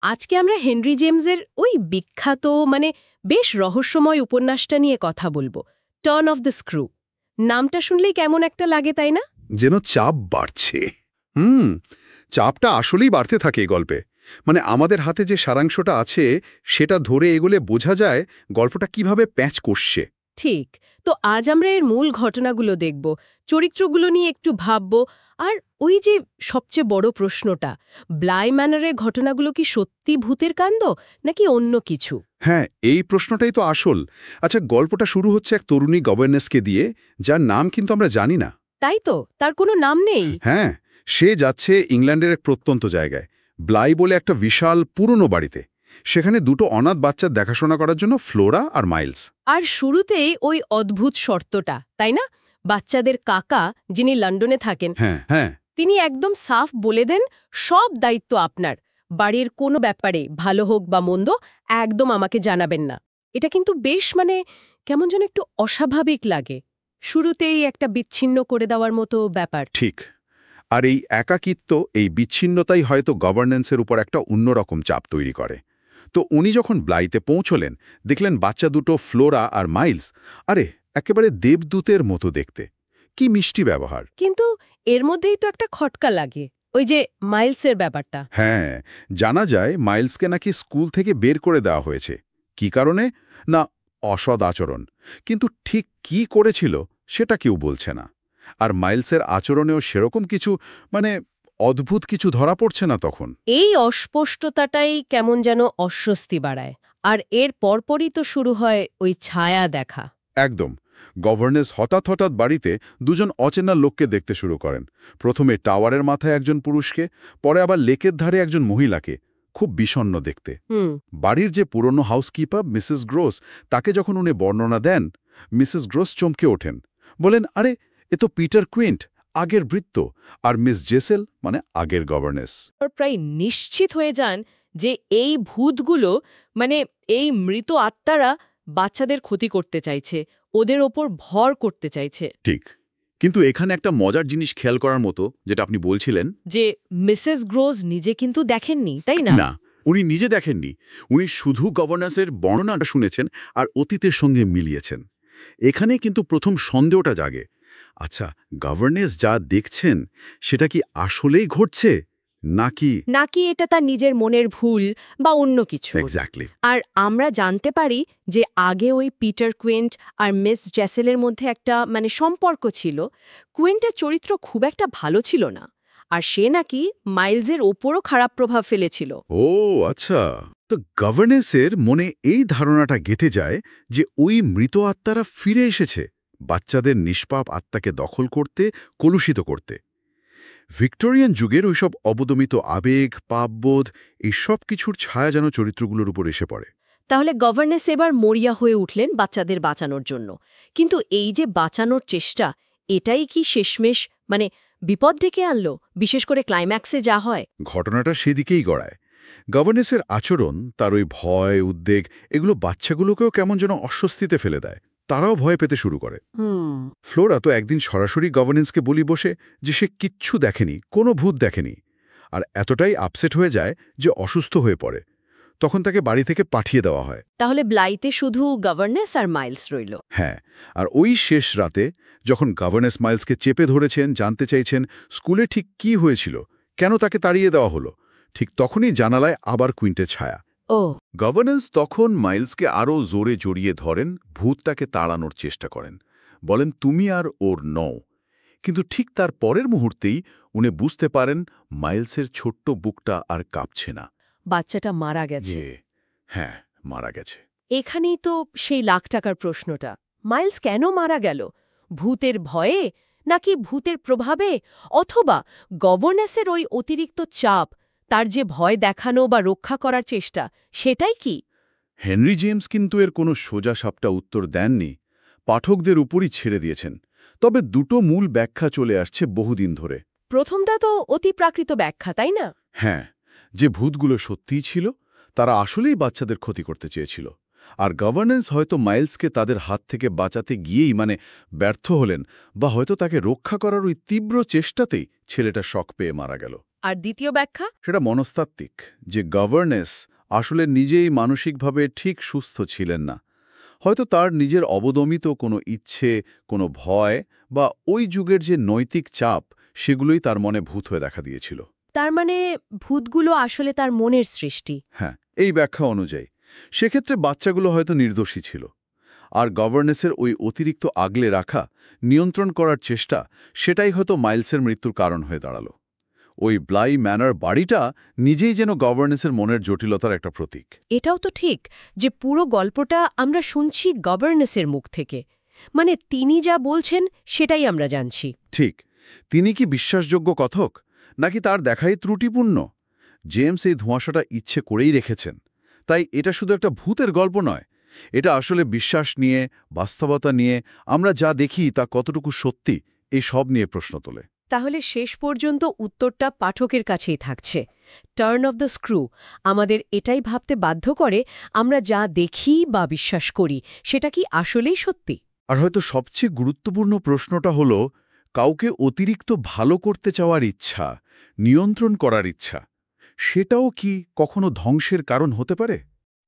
আজকে আমরা হেনরি জেমসের ওই বিখ্যাত বেশ রহস্যময় উপন্যাসটা নিয়ে কথা বলবো, টার্ন অফ দ্য স্ক্রু। নামটা শুনলেই কেমন একটা লাগে, তাই না? যেন চাপ বাড়ছে। চাপটা আসলেই বাড়তে থাকে এই গল্পে। আমাদের হাতে যে সারাংশটা আছে সেটা ধরে এগোলে বোঝা যায় গল্পটা কিভাবে প্যাঁচ কষছে। ঠিক। তো আজ আমরা এর মূল ঘটনাগুলো দেখব, চরিত্রগুলো নিয়ে একটু ভাবব, আর ওই যে সবচেয়ে বড় প্রশ্নটা, ব্লাই ম্যানারের ঘটনাগুলো কি সত্যি ভূতের কাণ্ড নাকি অন্য কিছু? হ্যাঁ, এই প্রশ্নটাই তো আসল। আচ্ছা, গল্পটা শুরু হচ্ছে এক তরুণী গভর্নেসকে দিয়ে, যার নাম কিন্তু আমরা জানি না। তাই তো, তার কোনো নাম নেই। হ্যাঁ, সে যাচ্ছে ইংল্যান্ডের এক প্রত্যন্ত জায়গায়, ব্লাই বলে একটা বিশাল পুরনো বাড়িতে। সেখানে দুটো অনাথ বাচ্চার দেখাশোনা করার জন্য ফ্লোরা আর মাইলস। আর শুরুতেই ওই অদ্ভুত শর্তটা, তাই না? বাচ্চাদের কাকা, যিনি লন্ডনে থাকেন, হ্যাঁ হ্যাঁ, তিনি একদম সাফ বলে দেন, সব দায়িত্ব আপনার। বাড়ির কোনো ব্যাপারে, ভালো হোক বা মন্দ, একদম আমাকে জানাবেন না। এটা কিন্তু বেশ কেমন যেন একটু অস্বাভাবিক লাগে। শুরুতেই একটা বিচ্ছিন্ন করে দেওয়ার মতো ব্যাপার। ঠিক। আর এই একাকিত্ব, এই বিচ্ছিন্নতাই হয়তো গভর্নেন্সের উপর একটা অন্যরকম চাপ তৈরি করে। তো উনি যখন ব্লাইতে পৌঁছলেন, দেখলেন বাচ্চা দুটো ফ্লোরা আর মাইলস, আরে একেবারে দেবদূতের মতো দেখতে। কি মিষ্টি ব্যবহার! কিন্তু এর মধ্যেই তো একটা খটকা লাগে, ওই যে মাইলসের ব্যাপারটা। হ্যাঁ, জানা যায় মাইলসকে নাকি স্কুল থেকে বের করে দেওয়া হয়েছে। কি কারণে? না, অসৎ আচরণ। কিন্তু ঠিক কি করেছিল সেটা কেউ বলছে না। আর মাইলসের আচরণেও সেরকম কিছু অদ্ভুত কিছু ধরা পড়ছে না তখন। এই অস্পষ্টতাটাই কেমন যেন অস্বস্তি বাড়ায়। আর এর পরপরই তো শুরু হয় ওই ছায়া দেখা। একদম। গভর্নেস হঠাৎ হঠাৎ বাড়িতে দুজন অচেনা লোককে দেখতে শুরু করেন। প্রথমে টাওয়ারের মাথায় একজন পুরুষকে, পরে আবার লেকের ধারে একজন মহিলাকে, খুব বিষণ্ণ দেখতে। বাড়ির যে পুরনো হাউসকিপার মিসেস গ্রোস, তাকে যখন উনি বর্ণনা দেন, মিসেস গ্রোস চমকে ওঠেন। বলেন, আরে এ তো পিটার কুইন্ট, আগের ভৃত্য, আর মিস জেসেল আগের গভর্নেস। প্রায় নিশ্চিত হয়ে যান যে এই ভূতগুলো, এই মৃত আত্মারা বাচ্চাদের ক্ষতি করতে চাইছে, ওদের ওপর ভর করতে চাইছে। ঠিক। কিন্তু এখানে একটা মজার জিনিস খেয়াল করার মতো, যেটা আপনি বলছিলেন, যে মিসেস গ্রোজ নিজে কিন্তু দেখেননি, তাই না? না, উনি নিজে দেখেননি। উনি শুধু গভর্নেন্সের বর্ণনাটা শুনেছেন আর অতীতের সঙ্গে মিলিয়েছেন। এখানে কিন্তু প্রথম সন্দেহটা জাগে। আচ্ছা, গভর্নেন্স যা দেখছেন সেটা কি আসলেই ঘটছে, নাকি নাকি এটা তার নিজের মনের ভুল বা অন্য কিছু? এক্স্যাক্টলি। আর আমরা জানতে পারি যে আগে ওই পিটার কুইন্ট আর মিস জেসেলের মধ্যে একটা সম্পর্ক ছিল। কুইন্টের চরিত্র খুব একটা ভালো ছিল না, আর সে নাকি মাইলসের ওপরও খারাপ প্রভাব ফেলেছিল। ও আচ্ছা, তো গভর্নেন্সের মনে এই ধারণাটা গেঁথে যায় যে ওই মৃত আত্মারা ফিরে এসেছে বাচ্চাদের নিষ্পাপ আত্মাকে দখল করতে, কলুষিত করতে। ভিক্টোরিয়ান যুগের ওইসব অবদমিত আবেগ, পাপবোধ, এই সব কিছুর ছায়া যেন চরিত্রগুলোর উপর এসে পড়ে। তাহলে গভর্নেন্স এবার মরিয়া হয়ে উঠলেন বাচ্চাদের বাঁচানোর জন্য। কিন্তু এই যে বাঁচানোর চেষ্টা, এটাই কি শেষমেশ বিপদ ডেকে আনলো, বিশেষ করে ক্লাইম্যাক্সে যা হয়? ঘটনাটা সেদিকেই গড়ায়। গভর্নেন্সের আচরণ, তার ওই ভয়, উদ্বেগ, এগুলো বাচ্চাগুলোকেও কেমন যেন অস্বস্তিতে ফেলে দেয়। তারাও ভয় পেতে শুরু করে। ফ্লোরা তো একদিন সরাসরি গভর্নেন্সকে বলি বসে যে সে কিচ্ছু দেখেনি, কোনো ভূত দেখেনি। আর এতটাই আপসেট হয়ে যায় যে অসুস্থ হয়ে পড়ে। তখন তাকে বাড়ি থেকে পাঠিয়ে দেওয়া হয়। তাহলে ব্লাইতে শুধু গভর্নেন্স আর মাইলস রইল। হ্যাঁ, আর ওই শেষ রাতে যখন গভর্নেন্স মাইলসকে চেপে ধরেছেন, জানতে চাইছেন স্কুলে ঠিক কি হয়েছিল, কেন তাকে তাড়িয়ে দেওয়া হলো, ঠিক তখনই জানালায় আবার কুইন্টের ছায়া। ও গভর্নেন্স তখন মাইলসকে আরও জোরে জড়িয়ে ধরেন, ভূতটাকে তাড়ানোর চেষ্টা করেন, বলেন তুমি আর ওর নও। কিন্তু ঠিক তার পরের মুহূর্তেই উনি বুঝতে পারেন মাইলসের ছোট্ট বুকটা আর কাঁপছে না। বাচ্চাটা মারা গেছে। হ্যাঁ, মারা গেছে। এখানেই তো সেই লাখ টাকার প্রশ্নটা। মাইলস কেন মারা গেল? ভূতের ভয়ে, নাকি ভূতের প্রভাবে, অথবা গভর্নেন্সের ওই অতিরিক্ত চাপ, তার যে ভয় দেখানো বা রক্ষা করার চেষ্টা, সেটাই কি? হেনরি জেমস কিন্তু এর কোনো সোজাসাপটা উত্তর দেননি, পাঠকদের উপরই ছেড়ে দিয়েছেন। তবে দুটো মূল ব্যাখ্যা চলে আসছে বহুদিন ধরে। প্রথমটা তো অতিপ্রাকৃত ব্যাখ্যা, তাই না? হ্যাঁ, যে ভূতগুলো সত্যিই ছিল, তারা আসলেই বাচ্চাদের ক্ষতি করতে চেয়েছিল। আর গভর্নেন্স হয়তো মাইলসকে তাদের হাত থেকে বাঁচাতে গিয়েই ব্যর্থ হলেন, বা হয়তো তাকে রক্ষা করার ওই তীব্র চেষ্টাতেই ছেলেটা শক পেয়ে মারা গেল। আর দ্বিতীয় ব্যাখ্যা? সেটা মনস্তাত্ত্বিক, যে গভর্নেস আসলে নিজেই মানসিকভাবে ঠিক সুস্থ ছিলেন না। হয়তো তার নিজের অবদমিত কোনো ইচ্ছে, কোনো ভয় বা ওই যুগের যে নৈতিক চাপ, সেগুলোই তার মনে ভূত হয়ে দেখা দিয়েছিল। তার মানে ভূতগুলো আসলে তার মনের সৃষ্টি। হ্যাঁ, এই ব্যাখ্যা অনুযায়ী সেক্ষেত্রে বাচ্চাগুলো হয়তো নির্দোষী ছিল। আর গভর্নেসের ওই অতিরিক্ত আগলে রাখা, নিয়ন্ত্রণ করার চেষ্টা, সেটাই হয়তো মাইলসের মৃত্যুর কারণ হয়ে দাঁড়ালো। ওই ব্লাই ম্যানর বাড়িটা নিজেই যেন গভর্নেসের মনের জটিলতার একটা প্রতীক। এটাও তো ঠিক যে পুরো গল্পটা আমরা শুনছি গভর্নেসের মুখ থেকে, মানে তিনি যা বলছেন সেটাই আমরা জানছি। ঠিক, তিনি কি বিশ্বাসযোগ্য কথক, নাকি তার দেখাই ত্রুটিপূর্ণ? জেমস এই ধোঁয়াশাটা ইচ্ছে করেই রেখেছেন। তাই এটা শুধু একটা ভূতের গল্প নয়, এটা আসলে বিশ্বাস নিয়ে, বাস্তবতা নিয়ে, আমরা যা দেখি তা কতটুকু সত্যি, এই সব নিয়ে প্রশ্ন তোলে। তাহলে শেষ পর্যন্ত উত্তরটা পাঠকের কাছেই থাকছে। টার্ন অফ দ্য স্ক্রু আমাদের এটাই ভাবতে বাধ্য করে, আমরা যা দেখি বা বিশ্বাস করি সেটা কি আসলেই সত্যি? আর হয়তো সবচেয়ে গুরুত্বপূর্ণ প্রশ্নটা হলো, কাউকে অতিরিক্ত ভালো করতে চাওয়ার ইচ্ছা, নিয়ন্ত্রণ করার ইচ্ছা, সেটাও কি কখনো ধ্বংসের কারণ হতে পারে?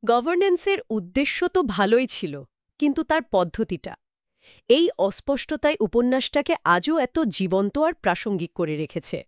গভর্নেন্সের উদ্দেশ্য তো ভালোই ছিল, কিন্তু তার পদ্ধতিটা, এই অস্পষ্টতায় উপন্যাসটাকে আজও এত জীবন্ত আর প্রাসঙ্গিক করে রেখেছে।